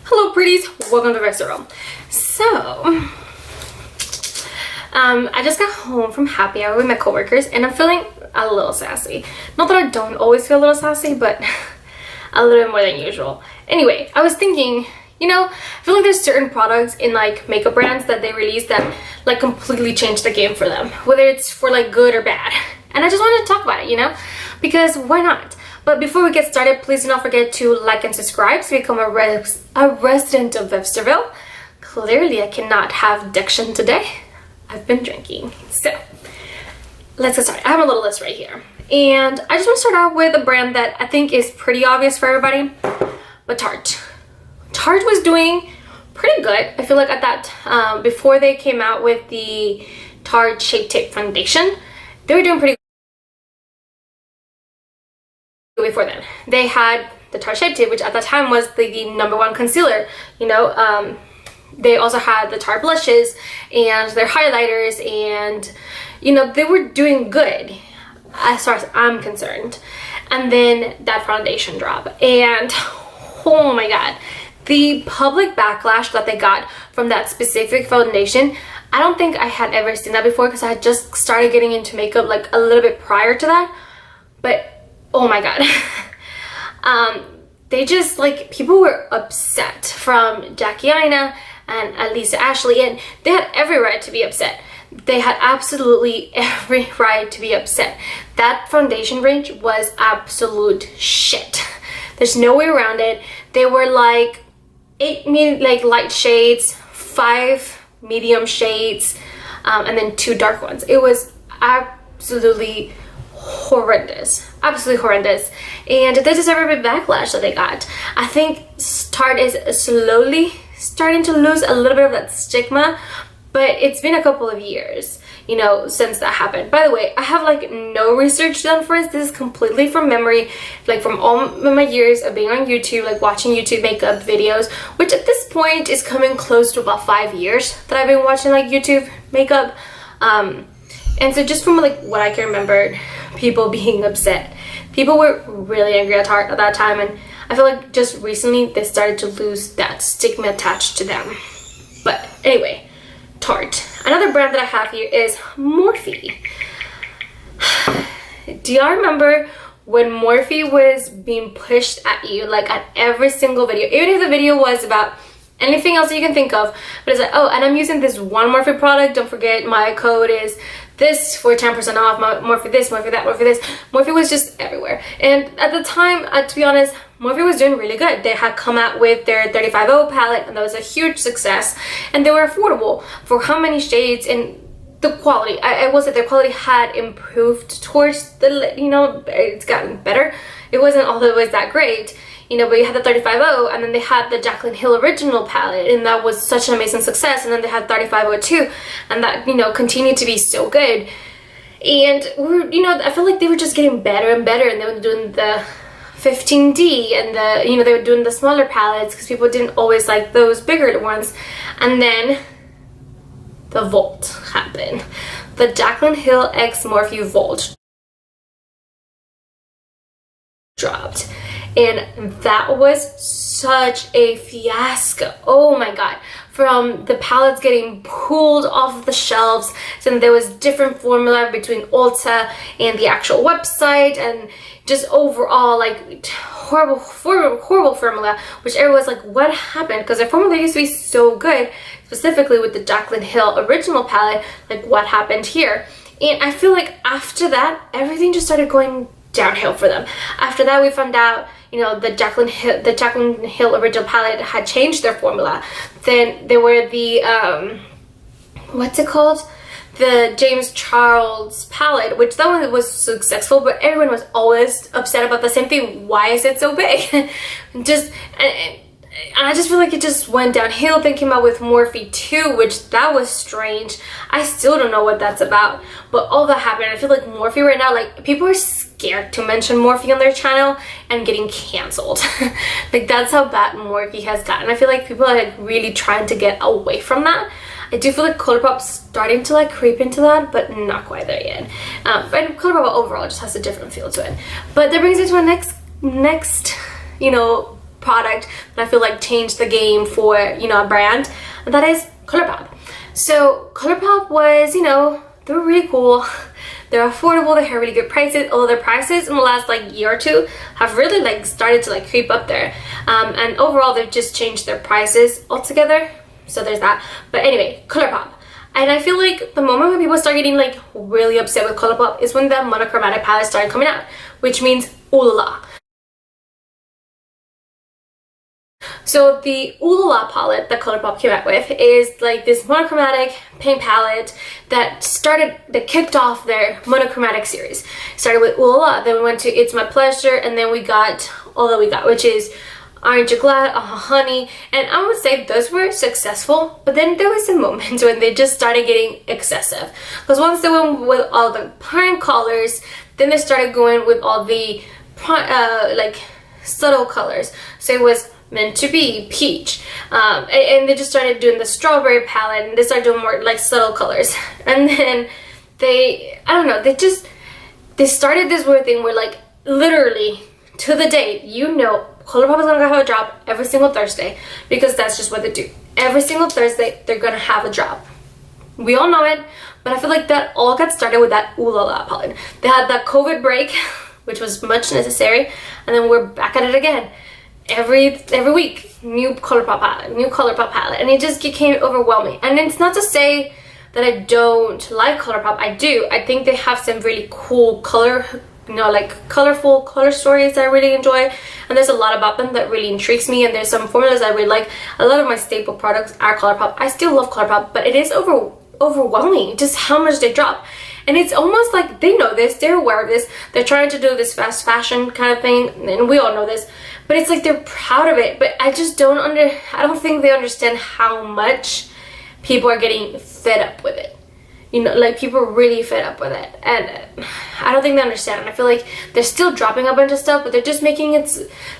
Hello pretties, welcome to Restaurant. So, I just got home from happy hour with my coworkers and I'm feeling a little sassy. Not that I don't always feel a little sassy, but a little bit more than usual. Anyway, I was thinking, you know, I feel like there's certain products in like makeup brands that they release that like completely change the game for them, whether it's for like good or bad. And I just wanted to talk about it, you know, because why not? But before we get started, please do not forget to like and subscribe to become a resident of Websterville. Clearly, I cannot have diction today. I've been drinking. So, let's get started. I have a little list right here. And I just want to start out with a brand that I think is pretty obvious for everybody, but Tarte. Tarte was doing pretty good. I feel like at that, before they came out with the Tarte Shape Tape Foundation, they were doing pretty good. Before then, they had the Tarte Shape Tape, which at that time was the #1 concealer. You know, they also had the Tarte blushes and their highlighters, and you know, they were doing good as far as I'm concerned. And then that foundation drop, and oh my god, the public backlash that they got from that specific foundation, I don't think I had ever seen that before, because I had just started getting into makeup like a little bit prior to that. But oh my god, they just like, people were upset, from Jaclyn and Lisa Ashley, and they had every right to be upset. They had absolutely every right to be upset. That foundation range was absolute shit. There's no way around it. They were like 8 light shades, 5 medium shades, and then 2 dark ones. It was absolutely horrendous, absolutely horrendous, and this is every bit backlash that they got. I think Tarte is slowly starting to lose a little bit of that stigma, but it's been a couple of years, you know, since that happened. By the way, I have like no research done for this. This is completely from memory, like from all of my years of being on YouTube, like watching YouTube makeup videos, which at this point is coming close to about 5 years that I've been watching like YouTube makeup. And so just from like what I can remember, people being upset. People were really angry at Tarte at that time, and I feel like just recently they started to lose that stigma attached to them. But anyway, Tarte. Another brand that I have here is Morphe. Do y'all remember when Morphe was being pushed at you, like at every single video, even if the video was about anything else that you can think of, but it's like, oh, and I'm using this one Morphe product, don't forget my code is this for 10% off, Morphe this, Morphe that, Morphe this. Morphe was just everywhere. And at the time, to be honest, Morphe was doing really good. They had come out with their 35O palette, and that was a huge success, and they were affordable for how many shades, and the quality, I will say their quality had improved towards the, you know, it's gotten better. It wasn't always that great, you know, but you had the 35O, and then they had the Jaclyn Hill original palette, and that was such an amazing success. And then they had 3502, and that, you know, continued to be so good. And we're, you know, I feel like they were just getting better and better, and they were doing the 15D, and the, you know, they were doing the smaller palettes because people didn't always like those bigger ones. And then the Volt happened. The Jaclyn Hill X Morphe Volt dropped, and that was such a fiasco. Oh my god, from the palettes getting pulled off the shelves, so there was different formula between Ulta and the actual website, and just overall like horrible formula, which everyone's like, what happened? Because their formula used to be so good, specifically with the Jaclyn Hill original palette. Like, what happened here? And I feel like after that, everything just started going downhill for them. After that, we found out, you know, the Jaclyn Hill original palette had changed their formula. Then there were the what's it called, the James Charles palette, which that one was successful, but everyone was always upset about the same thing. Why is it so big? Just and I just feel like it just went downhill. Then came out with Morphe 2, which that was strange. I still don't know what that's about, but all that happened. I feel like Morphe right now, like, people are scared to mention Morphe on their channel and getting canceled. Like, that's how bad Morphe has gotten. I feel like people are like really trying to get away from that. I do feel like Colourpop's starting to like creep into that, but not quite there yet. And Colourpop overall just has a different feel to it. But that brings me to my next, you know, product that I feel like changed the game for, you know, a brand, and that is ColourPop. So ColourPop was, you know, they were really cool. They're affordable, they have really good prices, although their prices in the last like year or two have really like started to like creep up there. And overall they've just changed their prices altogether. So there's that. But anyway, ColourPop. And I feel like the moment when people start getting like really upset with ColourPop is when the monochromatic palettes started coming out, which means ooh la la. So the Ooh La La palette that ColourPop came out with is like this monochromatic pink palette that kicked off their monochromatic series. Started with Ooh La La, then we went to It's My Pleasure, and then we got All That We Got, which is Aren't You Glad, Honey, and I would say those were successful, but then there was some moments when they just started getting excessive. Because once they went with all the prime colors, then they started going with all the like subtle colors. So it was Meant to Be, Peach, and they just started doing the strawberry palette, and they started doing more like subtle colors. And then I don't know, they started this weird thing where like literally to the date, you know, ColourPop is gonna have a drop every single Thursday, because that's just what they do. Every single Thursday they're gonna have a drop. We all know it, but I feel like that all got started with that Ooh La La palette. They had that COVID break, which was much necessary, and then we're back at it again. Every week, new ColourPop palette, and it just became overwhelming. And it's not to say that I don't like ColourPop. I do. I think they have some really cool color, you know, like colorful color stories that I really enjoy, and there's a lot about them that really intrigues me, and there's some formulas I really like. A lot of my staple products are ColourPop. I still love ColourPop, but it is overwhelming just how much they drop. And it's almost like they know this, they're aware of this, they're trying to do this fast fashion kind of thing, and we all know this, but it's like they're proud of it. But I just I don't think they understand how much people are getting fed up with it. You know, like people are really fed up with it, and I don't think they understand. And I feel like they're still dropping a bunch of stuff, but they're just making it,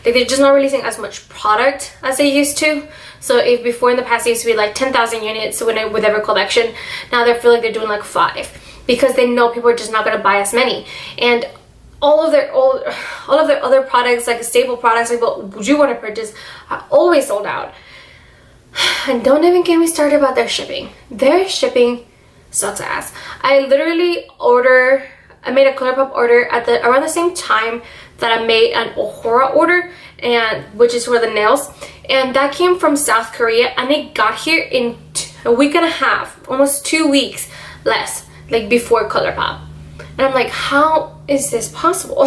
like they're just not releasing as much product as they used to. So if before in the past it used to be like 10,000 units with every collection, now they feel like they're doing like 5. Because they know people are just not going to buy as many. And all of their other products, like staple products like what you want to purchase, are always sold out. And don't even get me started about their shipping. Their shipping sucks ass. I literally made a ColourPop order at around the same time that I made an Ohora order, and which is for the nails, and that came from South Korea, and it got here in a week and a half, almost 2 weeks less, like before ColourPop. And I'm like, how is this possible?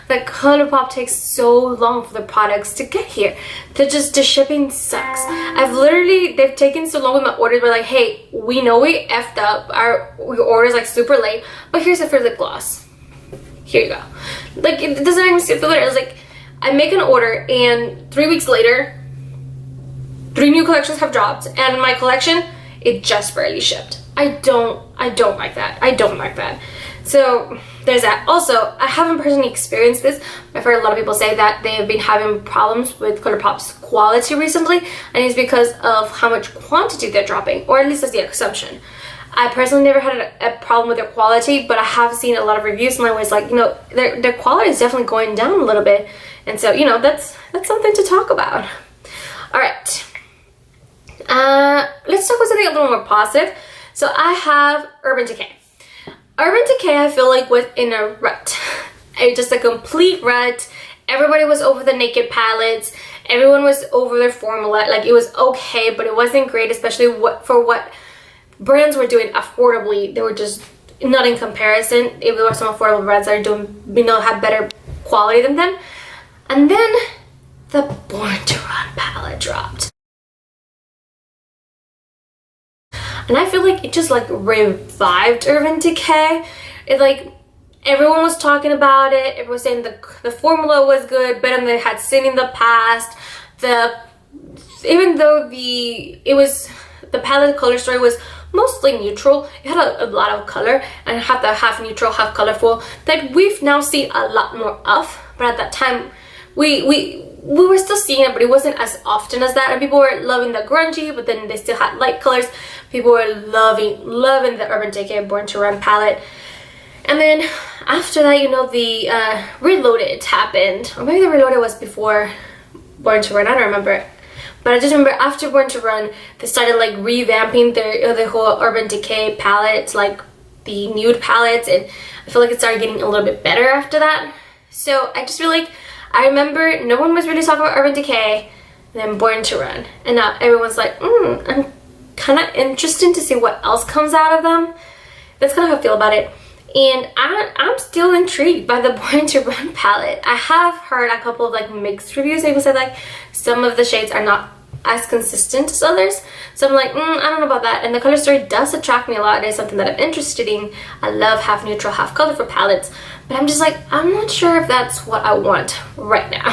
That ColourPop takes so long for the products to get here. The shipping sucks. They've taken so long with my orders. We're like, hey, we know we effed up. Our order's like super late, but here's a free lip gloss. Here you go. Like, it doesn't even skip the letter. It's like, I make an order, and 3 weeks later, 3 new collections have dropped, and my collection, it just barely shipped. I don't like that. I don't like that. So there's that. Also, I haven't personally experienced this. I've heard a lot of people say that they have been having problems with ColourPop's quality recently, and it's because of how much quantity they're dropping, or at least that's the assumption. I personally never had a problem with their quality, but I have seen a lot of reviews, and I was like, you know, their quality is definitely going down a little bit, and so, you know, that's something to talk about. All right, let's talk about something a little more positive. So I have Urban Decay. Urban Decay, I feel like, was in a rut. Just a complete rut. Everybody was over the naked palettes. Everyone was over their formula. Like, it was okay, but it wasn't great, especially for what brands were doing affordably. They were just not in comparison. If there were some affordable brands that are doing, you know, have better quality than them. And then the Born to Run palette dropped. And I feel like it just like revived Urban Decay. It like, everyone was talking about it. Everyone was saying the formula was good, better than they had seen in the past. Even though the palette color story was mostly neutral, it had a lot of color, and it had the half neutral, half colorful that we've now seen a lot more of. But at that time, we were still seeing it, but it wasn't as often as that. And people were loving the grungy, but then they still had light colors. People were loving the Urban Decay Born to Run palette. And then after that, you know, the Reloaded happened. Or maybe the Reloaded was before Born to Run, I don't remember. But I just remember after Born to Run, they started like revamping the whole Urban Decay palette, like the nude palettes, and I feel like it started getting a little bit better after that. So I just feel like, I remember no one was really talking about Urban Decay, and then Born to Run, and now everyone's like, I'm kind of interested to see what else comes out of them. That's kind of how I feel about it. And I'm still intrigued by the Born to Run palette. I have heard a couple of like mixed reviews. People said like some of the shades are not as consistent as others. So I'm like, I don't know about that. And the color story does attract me a lot. It is something that I'm interested in. I love half neutral, half colorful palettes. But I'm just like, I'm not sure if that's what I want right now.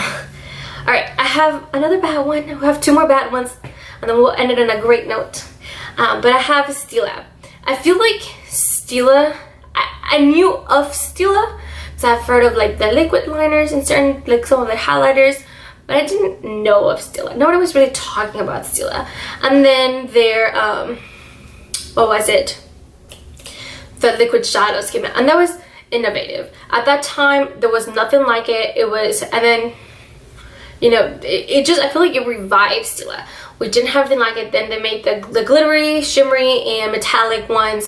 Alright, I have another bad one. We have 2 more bad ones. And then we'll end it on a great note. But I have Stila. I feel like Stila, I knew of Stila, so I've heard of like the liquid liners and certain, like some of the highlighters, but I didn't know of Stila. Nobody was really talking about Stila. And then their, what was it? The liquid shadows came out, and that was innovative. At that time, there was nothing like it. It was, and then, you know, it just, I feel like it revived Stila. We didn't have anything like it. Then they made the glittery, shimmery, and metallic ones,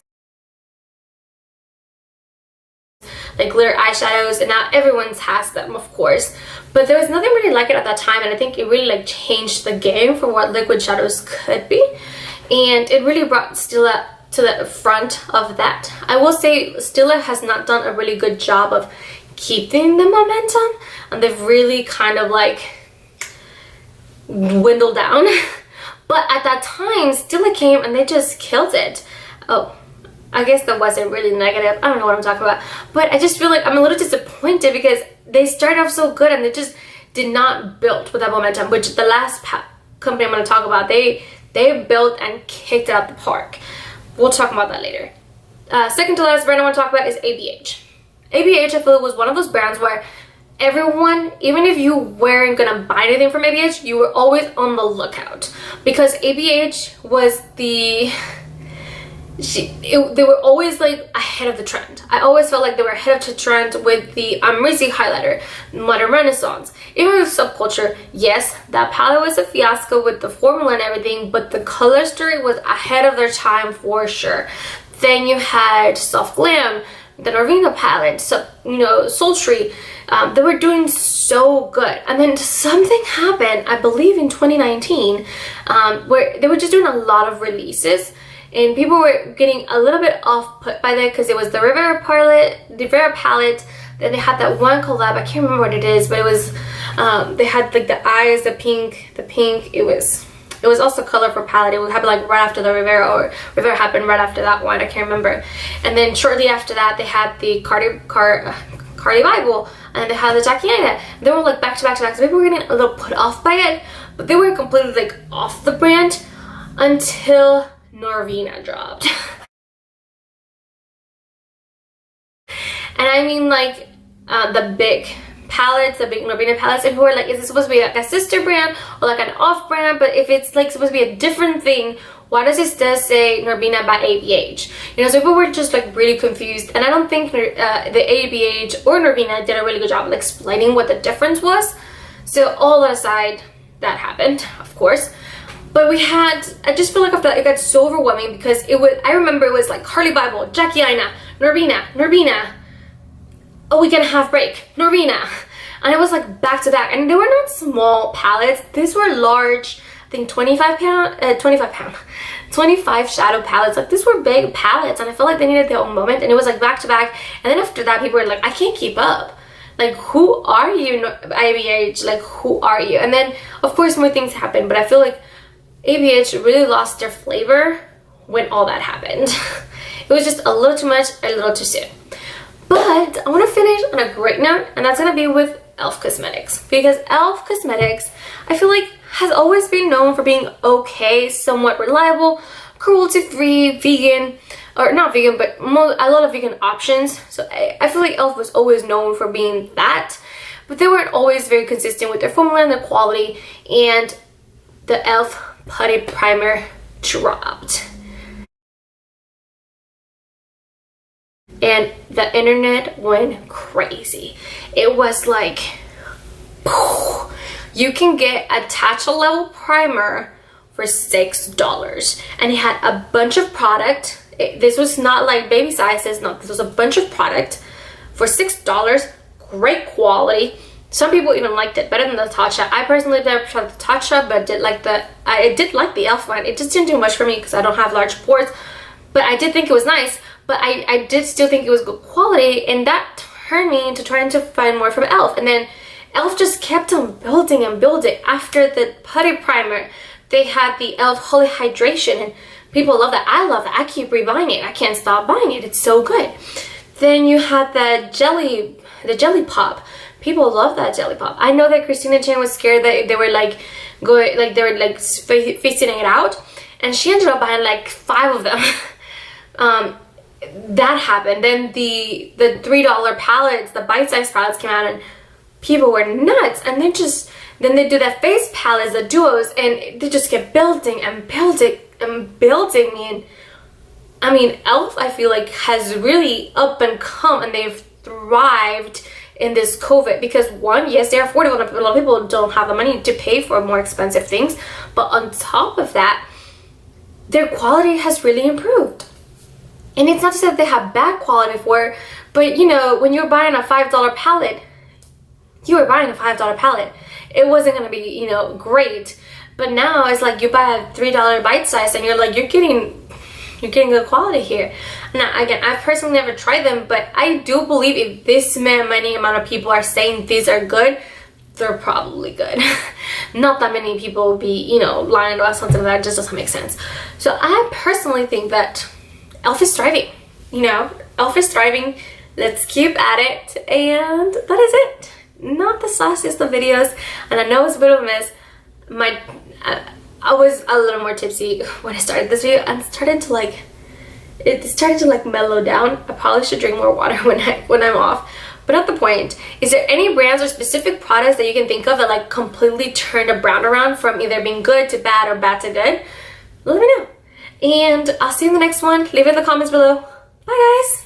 like glitter eyeshadows, and now everyone's has them, of course, but there was nothing really like it at that time, and I think it really like changed the game for what liquid shadows could be, and it really brought Stila to the front of that. I will say Stila has not done a really good job of keeping the momentum, and they've really kind of like dwindled down. But at that time, Stila came and they just killed it. Oh, I guess that wasn't really negative. I don't know what I'm talking about. But I just feel like I'm a little disappointed because they started off so good and they just did not build with that momentum, which the last company I'm going to talk about, they built and kicked it out the park. We'll talk about that later. Second to last brand I want to talk about is ABH. ABH, I feel, was one of those brands where everyone, even if you weren't going to buy anything from ABH, you were always on the lookout. Because ABH was the... they were always like ahead of the trend. I always felt like they were ahead of the trend with the Amrezy highlighter, Modern Renaissance. Even with Subculture, yes, that palette was a fiasco with the formula and everything, but the color story was ahead of their time for sure. Then you had Soft Glam, the Norvina palette, so, you know, Sultry. They were doing so good, and then something happened, I believe in 2019, where they were just doing a lot of releases. And people were getting a little bit off-put by that because it was the Rivera palette. Then they had that one collab, I can't remember what it is, but it was, they had like the eyes, the pink, it was also colorful palette. It would happen like right after the Rivera, or Rivera happened right after that one, I can't remember. And then shortly after that, they had the Cardi Bible, and they had the Jaclyn. They were like back to back to back, so people were getting a little put off by it, but they were completely like off the brand until Norvina dropped. And I mean like the big palettes, the big Norvina palettes, and people were like, is it supposed to be like a sister brand or like an off brand? But if it's like supposed to be a different thing, why does it still say Norvina by ABH? You know, so people were just like really confused, and I don't think the ABH or Norvina did a really good job of explaining what the difference was. So all that aside, that happened, of course. But we had, I just feel like after that it got so overwhelming because it was, I remember it was like Carly Bible, Jaclyn, Norvina, a week and a half break, Norvina. And it was like back to back, and they were not small palettes. These were large, I think 25 shadow palettes. Like these were big palettes, and I felt like they needed their own moment, and it was like back to back. And then after that people were like, I can't keep up. Like, who are you, ABH? Like, who are you? And then of course more things happened, but I feel like ABH really lost their flavor when all that happened. It was just a little too much, a little too soon. But I want to finish on a great note, and that's going to be with e.l.f. Cosmetics. Because e.l.f. Cosmetics, I feel like, has always been known for being okay, somewhat reliable, cruelty-free, vegan, or not vegan, but a lot of vegan options. So I feel like e.l.f. was always known for being that. But they weren't always very consistent with their formula and their quality, and the e.l.f. Putty Primer dropped. And the internet went crazy. It was like You can get a tatcha level primer for $6, and it had a bunch of product. This was not like baby sizes, no, this was a bunch of product for $6. Great quality. Some people even liked it better than the Tatcha. I personally never tried the Tatcha, but I did like the e.l.f. one. It just didn't do much for me because I don't have large pores, but I did think it was nice. But I did still think it was good quality, and that turned me into trying to find more from e.l.f. And then e.l.f. just kept on building and building. After the Putty Primer, they had the e.l.f. Holy Hydration, and people love that. I love that. I keep rebuying it. I can't stop buying it. It's so good. Then you had the jelly pop. People love that jelly pop. I know that Christina Chan was scared that they were like facing it out, and she ended up buying like 5 of them. That happened. Then the $3 palettes, the bite-sized palettes came out, and people were nuts. And then they do that face palettes, the duos, and they just kept building and building and building. And I mean, e.l.f. I feel like has really up and come, and they've thrived in this COVID because, one, yes, they're affordable. A lot of people don't have the money to pay for more expensive things, but on top of that, their quality has really improved. And it's not to say that they have bad quality before, but you know, when you're buying a $5 palette, you were buying a $5 palette. It wasn't gonna be, you know, great. But now it's like you buy a $3 bite size, and you're like, you're getting good quality here. Now, again, I've personally never tried them, but I do believe if this many amount of people are saying these are good, they're probably good. Not that many people will be, you know, lying about something that just doesn't make sense. So I personally think that e.l.f. is thriving. You know, e.l.f. is thriving. Let's keep at it. And that is it. Not the sauciest of videos. And I know it's a bit of a mess. I was a little more tipsy when I started this video, and it started to like mellow down. I probably should drink more water when I'm off, but not the point. Is there any brands or specific products that you can think of that like completely turned a brand around from either being good to bad or bad to good? Let me know. And I'll see you in the next one. Leave it in the comments below. Bye guys.